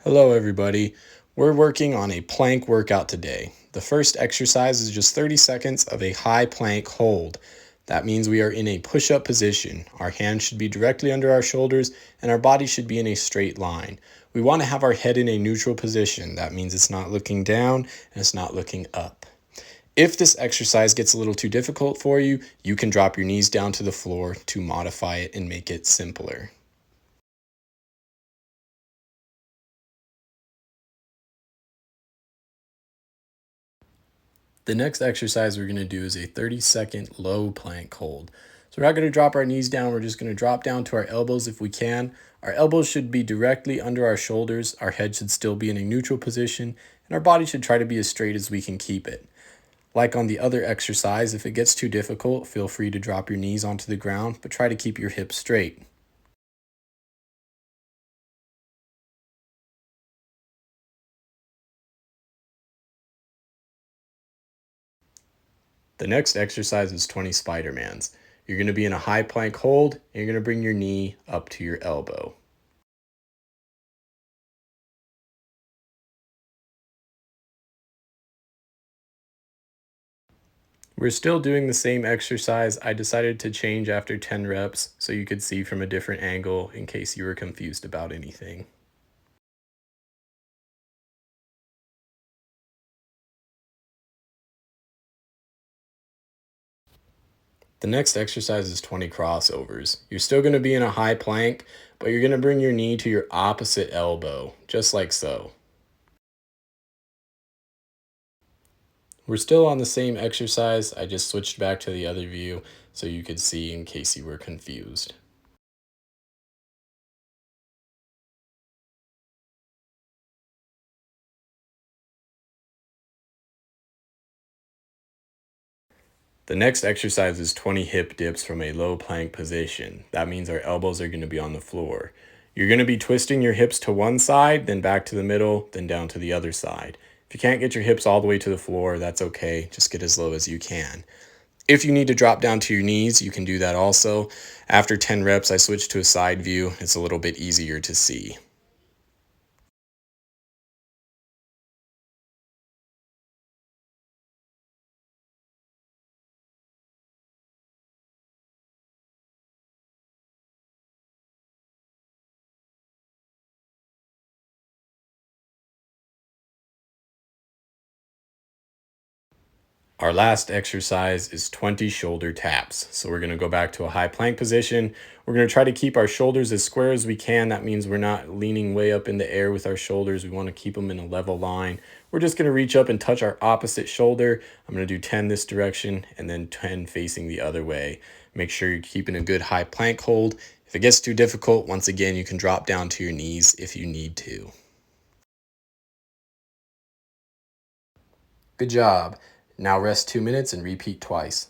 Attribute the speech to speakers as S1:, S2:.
S1: Hello everybody. We're working on a plank workout today. The first exercise is just 30 seconds of a high plank hold. That means we are in a push-up position. Our hands should be directly under our shoulders and our body should be in a straight line. We want to have our head in a neutral position. That means it's not looking down and it's not looking up. If this exercise gets a little too difficult for you, you can drop your knees down to the floor to modify it and make it simpler. The next exercise we're going to do is a 30-second low plank hold. So we're not going to drop our knees down. We're just going to drop down to our elbows if we can. Our elbows should be directly under our shoulders. Our head should still be in a neutral position, and our body should try to be as straight as we can keep it. Like on the other exercise, if it gets too difficult, feel free to drop your knees onto the ground, but try to keep your hips straight. The next exercise is 20 Spider-Mans. You're going to be in a high plank hold, and you're going to bring your knee up to your elbow. We're still doing the same exercise. I decided to change after 10 reps so you could see from a different angle in case you were confused about anything. The next exercise is 20 crossovers. You're still going to be in a high plank, but you're going to bring your knee to your opposite elbow, just like so. We're still on the same exercise. I just switched back to the other view so you could see in case you were confused. The next exercise is 20 hip dips from a low plank position. That means our elbows are going to be on the floor. You're going to be twisting your hips to one side, then back to the middle, then down to the other side. If you can't get your hips all the way to the floor, that's okay. Just get as low as you can. If you need to drop down to your knees, you can do that also. After 10 reps, I switched to a side view. It's a little bit easier to see. Our last exercise is 20 shoulder taps. So we're going to go back to a high plank position. We're going to try to keep our shoulders as square as we can. That means we're not leaning way up in the air with our shoulders. We want to keep them in a level line. We're just going to reach up and touch our opposite shoulder. I'm going to do 10 this direction and then 10 facing the other way. Make sure you're keeping a good high plank hold. If it gets too difficult, once again, you can drop down to your knees if you need to. Good job. Now rest 2 minutes and repeat twice.